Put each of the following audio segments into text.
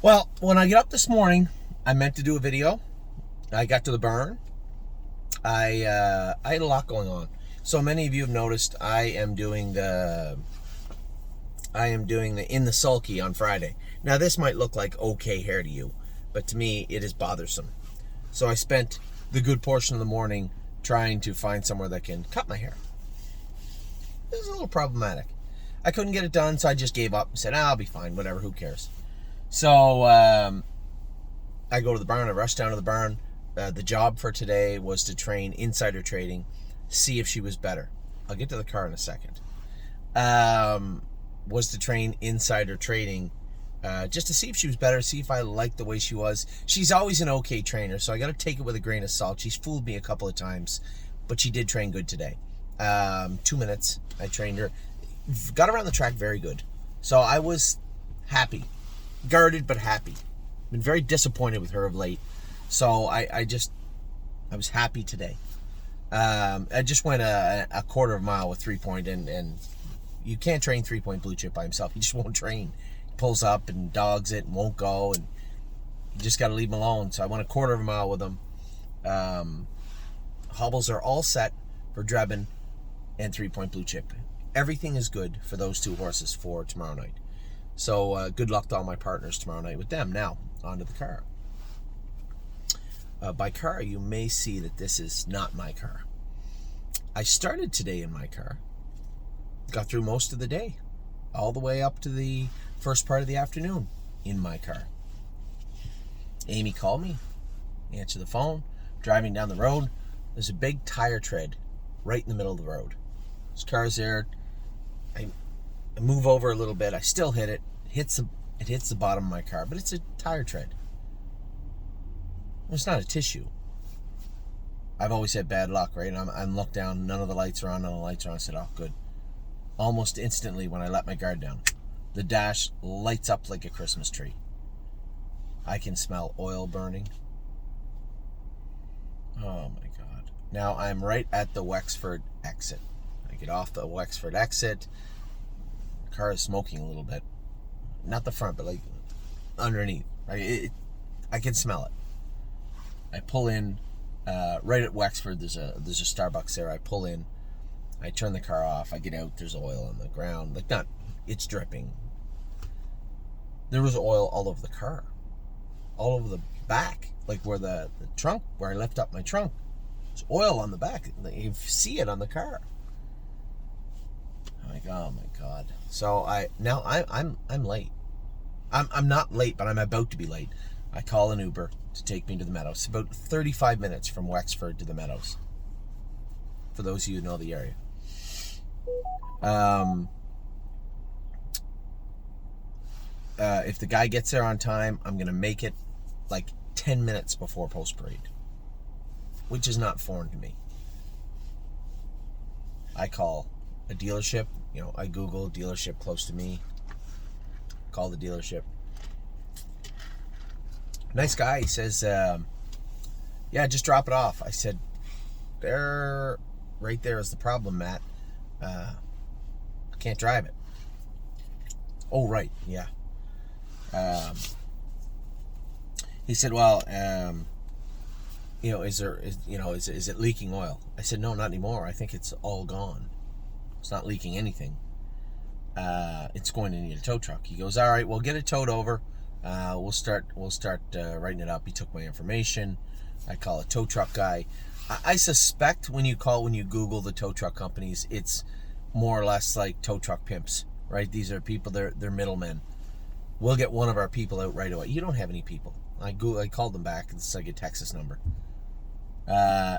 Well, when I get up this morning, I meant to do a video. I got to the barn. I had a lot going on. So many of you have noticed I am doing the in the sulky on Friday. Now this might look like okay hair to you, but to me it is bothersome. So I spent the good portion of the morning trying to find somewhere that can cut my hair. It was a little problematic. I couldn't get it done, so I just gave up and said, I'll be fine, whatever, who cares? So I go to the barn. I rush down to the barn. The job for today was to train insider trading, see if she was better. I'll get to the car in a second. Was to train insider trading just to see if she was better, see if I liked the way she was. She's always an okay trainer, so I got to take it with a grain of salt. She's fooled me a couple of times, but she did train good today. 2 minutes, I trained her. Got around the track very good. So I was happy. Guarded, but happy. Been very disappointed with her of late. So I was happy today. I just went a quarter of a mile with 3-point, and you can't train 3-point blue chip by himself. He just won't train. He pulls up and dogs it and won't go, and you just got to leave him alone. So I went a quarter of a mile with him. Hobbles are all set for Drebin and 3-point blue chip. Everything is good for those two horses for tomorrow night. So good luck to all my partners tomorrow night with them. Now, onto the car. By car, you may see that this is not my car. I started today in my car. Got through most of the day. All the way up to the first part of the afternoon in my car. Amy called me. Answer the phone. Driving down the road. There's a big tire tread right in the middle of the road. This car's there. I move over a little bit. I still hit it. It hits the bottom of my car, but it's a tire tread. It's not a tissue. I've always had bad luck, right? I'm looked down. None of the lights are on. None of the lights are on. I said, oh, good. Almost instantly when I let my guard down, the dash lights up like a Christmas tree. I can smell oil burning. Oh, my God. Now I'm right at the Wexford exit. I get off the Wexford exit. The car is smoking a little bit. Not the front, but like underneath. I can smell it. I pull in right at Wexford. There's a Starbucks there. I pull in. I turn the car off. I get out. There's oil on the ground. It's dripping. There was oil all over the car, all over the back, like where the trunk, where I lift up my trunk. There's oil on the back. You see it on the car. I'm like, oh my God. So I'm late. I'm not late, but I'm about to be late. I call an Uber to take me to the Meadows. It's about 35 minutes from Wexford to the Meadows. For those of you who know the area. If the guy gets there on time, I'm going to make it like 10 minutes before post parade, which is not foreign to me. I call a dealership. I Google dealership close to me. Call the dealership. Nice guy. He says, yeah, just drop it off. I said, right there is the problem, Matt. I can't drive it. Oh, right. Yeah. He said, well, is it leaking oil? I said, no, not anymore. I think it's all gone. It's not leaking anything. It's going to need a tow truck. He goes, all right, well, get it towed over. We'll start writing it up. He took my information. I call a tow truck guy. I suspect when you Google the tow truck companies, it's more or less like tow truck pimps, right? These are people, they're middlemen. We'll get one of our people out right away. You don't have any people. I called them back. It's like a Texas number.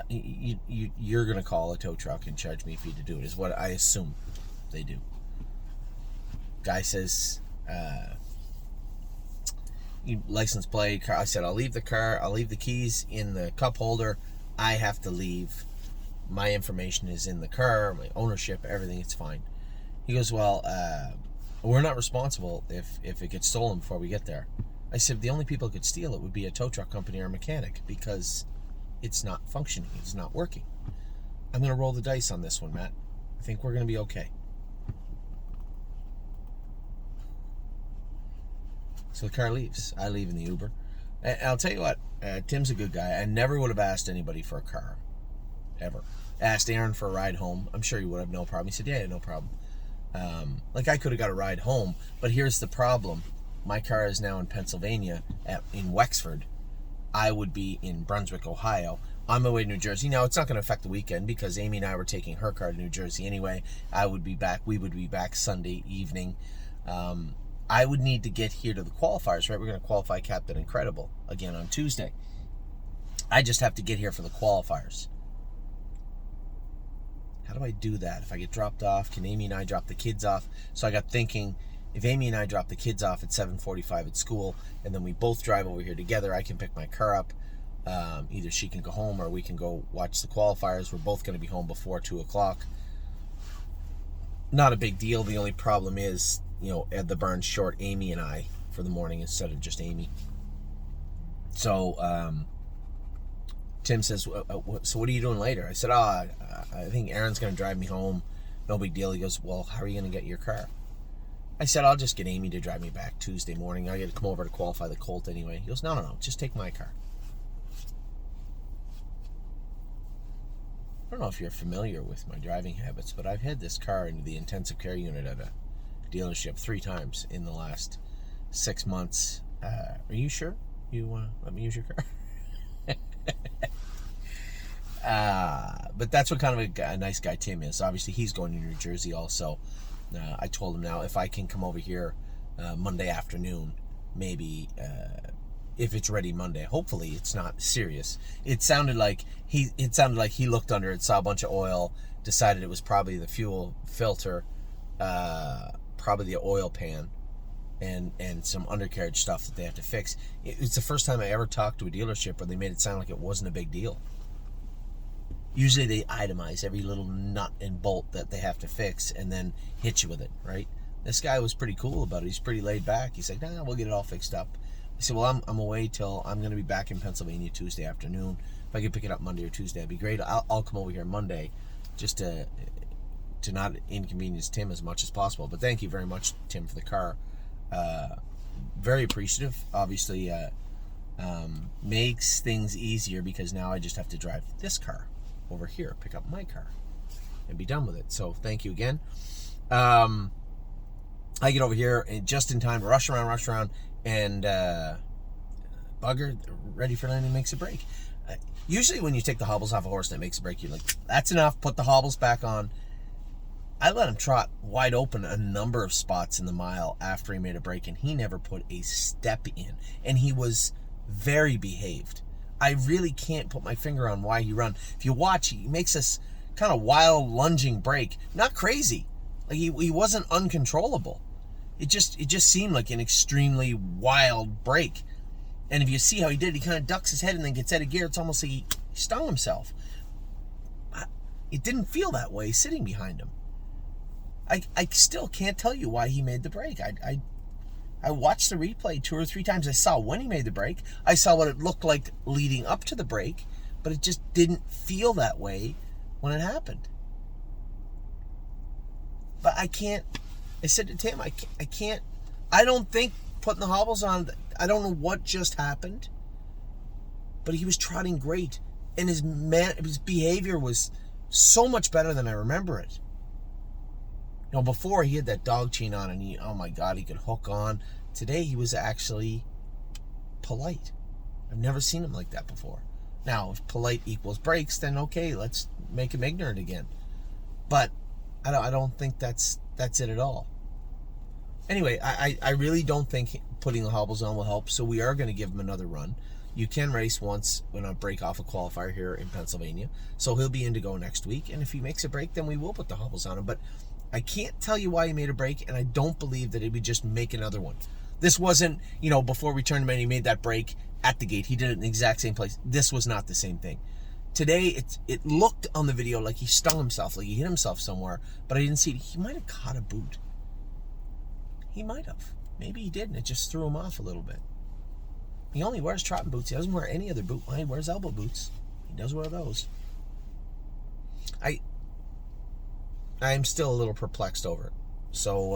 You're going to call a tow truck and charge me a fee to do it, is what I assume they do. Guy says, license plate, car. I said, I'll leave the car. I'll leave the keys in the cup holder. I have to leave. My information is in the car, my ownership, everything. It's fine. He goes, well, we're not responsible if it gets stolen before we get there. I said, the only people who could steal it would be a tow truck company or a mechanic because it's not functioning. It's not working. I'm going to roll the dice on this one, Matt. I think we're going to be okay. So the car leaves. I leave in the Uber. And I'll tell you what, Tim's a good guy. I never would have asked anybody for a car. Ever. Asked Aaron for a ride home. I'm sure he would have, no problem. He said, yeah, no problem. Like I could have got a ride home, but here's the problem. My car is now in Pennsylvania, in Wexford. I would be in Brunswick, Ohio. On my way to New Jersey. Now, it's not going to affect the weekend because Amy and I were taking her car to New Jersey anyway. We would be back Sunday evening. I would need to get here to the qualifiers, right? We're going to qualify Captain Incredible again on Tuesday. I just have to get here for the qualifiers. How do I do that? If I get dropped off, can Amy and I drop the kids off? So I got thinking, if Amy and I drop the kids off at 7:45 at school, and then we both drive over here together, I can pick my car up. Either she can go home or we can go watch the qualifiers. We're both going to be home before 2 o'clock. Not a big deal. The only problem is, Ed the Barn's short Amy and I for the morning instead of just Amy. So Tim says, so what are you doing later? I said, I think Aaron's going to drive me home. No big deal. He goes, well, how are you going to get your car? I said, I'll just get Amy to drive me back Tuesday morning. I got to come over to qualify the Colt anyway. He goes, no, just take my car. I don't know if you're familiar with my driving habits, but I've had this car into the intensive care unit at a dealership 3 times in the last 6 months. Are you sure you let me use your car? But that's what kind of a nice guy Tim is. Obviously, he's going to New Jersey also. I told him now if I can come over here Monday afternoon, maybe if it's ready Monday. Hopefully, it's not serious. It sounded like he looked under it, saw a bunch of oil, decided it was probably the fuel filter, probably the oil pan, and some undercarriage stuff that they have to fix. It's the first time I ever talked to a dealership where they made it sound like it wasn't a big deal. Usually they itemize every little nut and bolt that they have to fix and then hit you with it, right? This guy was pretty cool about it. He's pretty laid back. He's like, nah, we'll get it all fixed up. I said, well, I'm away till I'm going to be back in Pennsylvania Tuesday afternoon. If I could pick it up Monday or Tuesday, that'd be great. I'll come over here Monday just to not inconvenience Tim as much as possible. But thank you very much, Tim, for the car. Very appreciative. Obviously, makes things easier because now I just have to drive this car over here, pick up my car, and be done with it. So thank you again. I get over here and just in time to rush around, and bugger, ready for landing, makes a break. Usually when you take the hobbles off a horse and it makes a break, you're like, that's enough, put the hobbles back on. I let him trot wide open a number of spots in the mile after he made a break, and he never put a step in. And he was very behaved. I really can't put my finger on why he run. If you watch, he makes this kind of wild lunging break. Not crazy. Like he wasn't uncontrollable. It just seemed like an extremely wild break. And if you see how he did it, he kind of ducks his head and then gets out of gear. It's almost like he stung himself. It didn't feel that way sitting behind him. I still can't tell you why he made the break. I watched the replay 2 or 3 times. I saw when he made the break. I saw what it looked like leading up to the break, but it just didn't feel that way when it happened. But I said to Tim, I can't, I don't think putting the hobbles on, I don't know what just happened, but he was trotting great. And his behavior was so much better than I remember it. Before he had that dog chain on and oh my God, he could hook on. Today he was actually polite. I've never seen him like that before. Now, if polite equals breaks, then okay, let's make him ignorant again. But I don't think that's it at all. Anyway, I really don't think putting the hobbles on will help, so we are going to give him another run. You can race once when I break off a qualifier here in Pennsylvania, so he'll be in to go next week, and if he makes a break, then we will put the hobbles on him. But I can't tell you why he made a break, and I don't believe that he would just make another one. This wasn't, before we turned him in, he made that break at the gate. He did it in the exact same place. This was not the same thing. Today, it looked on the video like he stung himself, like he hit himself somewhere, but I didn't see it. He might have caught a boot. He might have. Maybe he did, and it just threw him off a little bit. He only wears trotting boots. He doesn't wear any other boot. He wears elbow boots. He does wear those. I'm still a little perplexed over it. So,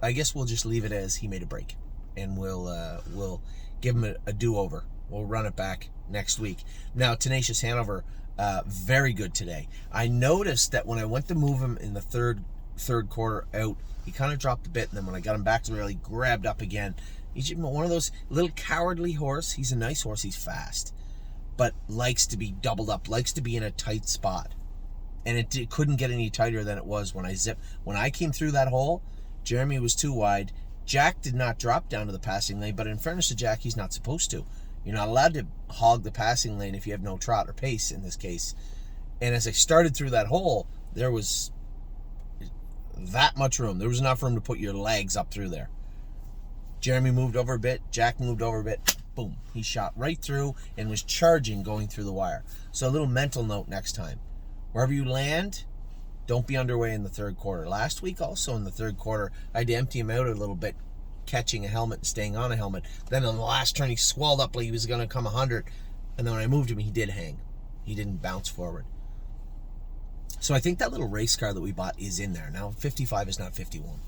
I guess we'll just leave it as he made a break. and we'll give him a do-over. We'll run it back next week. Now, Tenacious Hanover, very good today. I noticed that when I went to move him in the third quarter out, he kind of dropped a bit, and then when I got him back to the rail, he grabbed up again. He's one of those little cowardly horse. He's a nice horse. He's fast, but likes to be doubled up, likes to be in a tight spot. And it couldn't get any tighter than it was when I zipped. When I came through that hole, Jeremy was too wide. Jack did not drop down to the passing lane, but in fairness to Jack, he's not supposed to. You're not allowed to hog the passing lane if you have no trot or pace in this case. And as I started through that hole, there was that much room. There was enough room to put your legs up through there. Jeremy moved over a bit. Jack moved over a bit. Boom. He shot right through and was charging going through the wire. So a little mental note next time. Wherever you land, don't be underway in the third quarter. Last week also in the third quarter, I had to empty him out a little bit, catching a helmet and staying on a helmet. Then on the last turn, he swelled up like he was going to come 100. And then when I moved him, he did hang. He didn't bounce forward. So I think that little race car that we bought is in there. Now, 55 is not 51.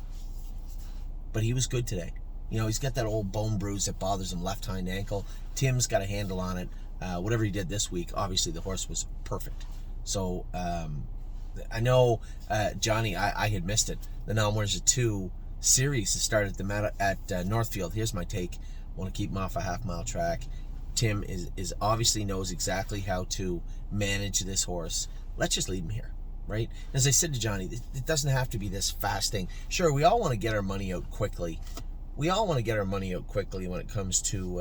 But he was good today. You know, he's got that old bone bruise that bothers him, left hind ankle. Tim's got a handle on it. Whatever he did this week, obviously the horse was perfect. So I know, Johnny, I had missed it. The Now-Winners of 2 series that started at Northfield. Here's my take. Want to keep him off a half-mile track. Tim is obviously knows exactly how to manage this horse. Let's just leave him here, right? As I said to Johnny, it doesn't have to be this fast thing. Sure, we all want to get our money out quickly. We all want to get our money out quickly when it comes to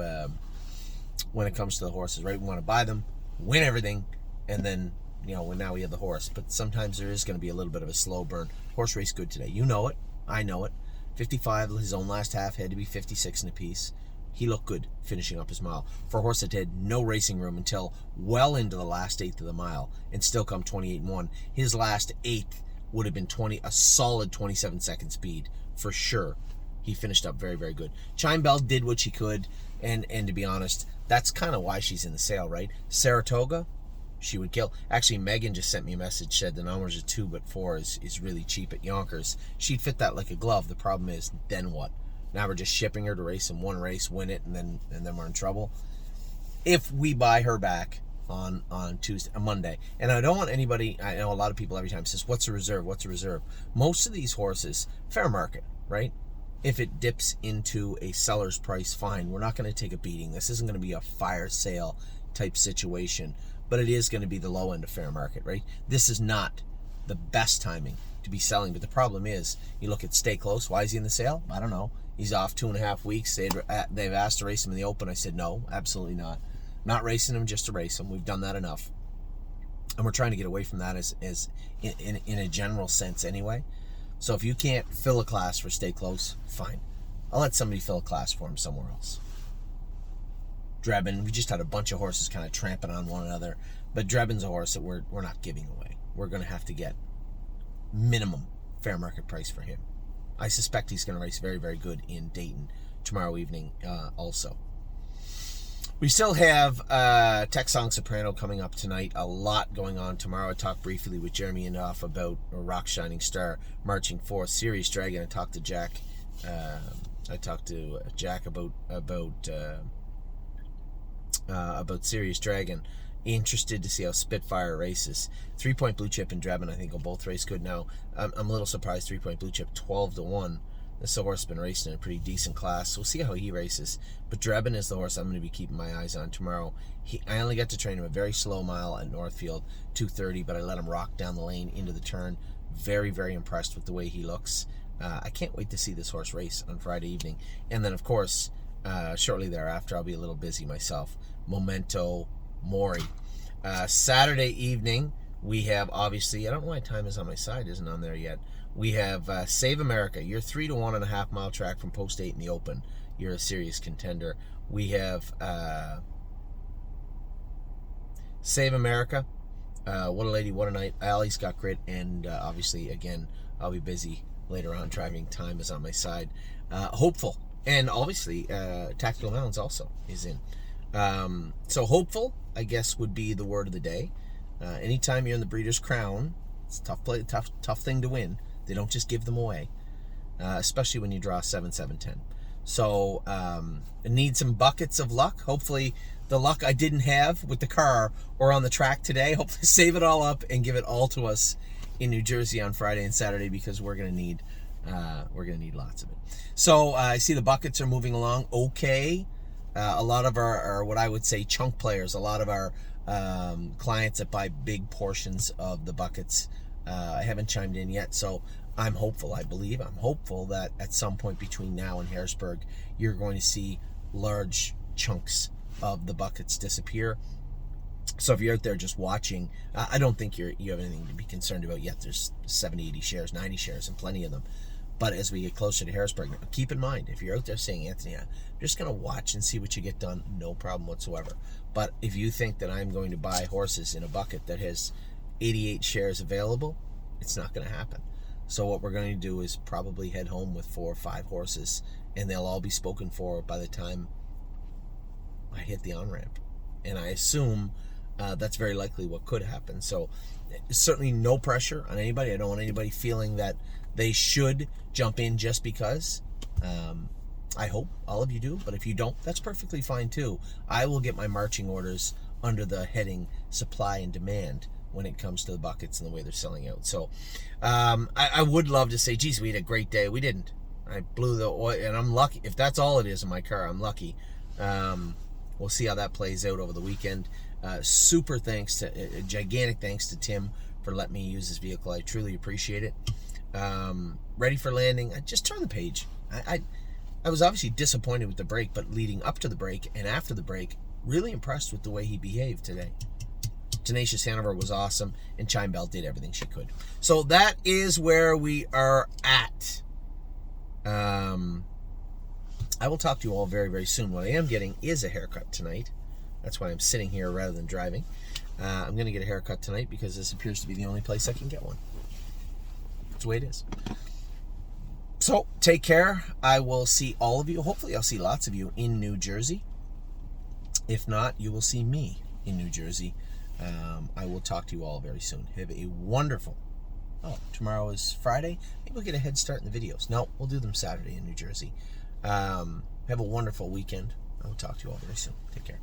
the horses, right? We want to buy them, win everything, and then, you know, now we have the horse. But sometimes there is going to be a little bit of a slow burn. Horse race good today. You know it. I know it. 55, his own last half had to be 56 and a piece. He looked good finishing up his mile. For a horse that had no racing room until well into the last eighth of the mile and still come 28-1, his last eighth would have been a solid 27-second speed for sure. He finished up very, very good. Chime Bell did what she could, and to be honest, that's kind of why she's in the sale, right? Saratoga, she would kill. Actually, Megan just sent me a message, said the numbers are 2 but 4 is really cheap at Yonkers. She'd fit that like a glove. The problem is, then what? Now we're just shipping her to race in one race, win it, and then we're in trouble. If we buy her back on Monday, and I don't want anybody, I know a lot of people every time says, what's a reserve? What's a reserve? Most of these horses, fair market, right? If it dips into a seller's price, fine. We're not going to take a beating. This isn't going to be a fire sale type situation, but it is going to be the low end of fair market, right? This is not the best timing to be selling, but the problem is, you look at Stay Close. Why is he in the sale? I don't know. He's off 2.5 weeks. They've asked to race him in the Open. I said, no, absolutely not. Not racing him just to race him. We've done that enough. And we're trying to get away from that as in a general sense anyway. So if you can't fill a class for Stay Close, fine. I'll let somebody fill a class for him somewhere else. Drebin, we just had a bunch of horses kind of tramping on one another. But Drebin's a horse that we're not giving away. We're going to have to get minimum fair market price for him. I suspect he's going to race very, very good in Dayton tomorrow evening also. We still have Texong Soprano coming up tonight. A lot going on tomorrow. I talked briefly with Jeremy Inhofe about Rock Shining Star marching forth. Serious Dragon. I talked to Jack. About Serious Dragon. Interested to see how Spitfire races. 3 Point Blue Chip and Drebin, I think, will both race good. Now, I'm a little surprised 3 Point Blue Chip 12-1. This horse has been racing in a pretty decent class. So we'll see how he races. But Drebin is the horse I'm going to be keeping my eyes on tomorrow. I only got to train him a very slow mile at Northfield, 2:30, but I let him rock down the lane into the turn. Very, very impressed with the way he looks. I can't wait to see this horse race on Friday evening. And then, of course, shortly thereafter, I'll be a little busy myself. Memento Mori. Saturday evening, we have, obviously, I don't know why Time Is on My Side isn't on there yet. We have Save America. You're 3 to 1.5 mile track from post 8 in the Open. You're a serious contender. We have Save America. What a lady, what a night. Allie's got grit, and obviously, again, I'll be busy later on driving. Time Is on My Side. Hopeful. And obviously, Tactical Mountains also is in. So hopeful, I guess, would be the word of the day. Anytime you're in the Breeders' Crown, it's a tough thing to win. They don't just give them away, especially when you draw 7, 7, 10. So I need some buckets of luck. Hopefully the luck I didn't have with the car or on the track today, hopefully save it all up and give it all to us in New Jersey on Friday and Saturday, because we're gonna need lots of it. So I see the buckets are moving along okay. A lot of our what I would say chunk players, a lot of our clients that buy big portions of the buckets haven't chimed in yet. So I'm hopeful, I'm hopeful that at some point between now and Harrisburg, you're going to see large chunks of the buckets disappear. So if you're out there just watching, I don't think you have anything to be concerned about yet. There's 70, 80 shares, 90 shares, and plenty of them. But as we get closer to Harrisburg, keep in mind, if you're out there saying, Anthony, I'm just going to watch and see what you get done, no problem whatsoever. But if you think that I'm going to buy horses in a bucket that has 88 shares available, it's not going to happen. So what we're going to do is probably head home with 4 or 5 horses, and they'll all be spoken for by the time I hit the on-ramp. And I assume that's very likely what could happen. So certainly no pressure on anybody. I don't want anybody feeling that they should jump in just because. I hope all of you do, but if you don't, that's perfectly fine too. I will get my marching orders under the heading supply and demand when it comes to the buckets and the way they're selling out. So I would love to say, geez, we had a great day. We didn't. I blew the oil, and I'm lucky. If that's all it is in my car, I'm lucky. We'll see how that plays out over the weekend. Super thanks to, gigantic thanks to Tim for letting me use his vehicle. I truly appreciate it. Ready for landing. I just turned the page. I was obviously disappointed with the break, but leading up to the break and after the break, really impressed with the way he behaved today. Tenacious Hanover was awesome, and Chime Bell did everything she could. So that is where we are at. I will talk to you all very, very soon. What I am getting is a haircut tonight. That's why I'm sitting here rather than driving. I'm going to get a haircut tonight because this appears to be the only place I can get one. That's the way it is. So, take care. I will see all of you. Hopefully, I'll see lots of you in New Jersey. If not, you will see me in New Jersey. I will talk to you all very soon. Have a wonderful... Oh, tomorrow is Friday. Maybe we'll get a head start in the videos. No, we'll do them Saturday in New Jersey. Have a wonderful weekend. I will talk to you all very soon. Take care.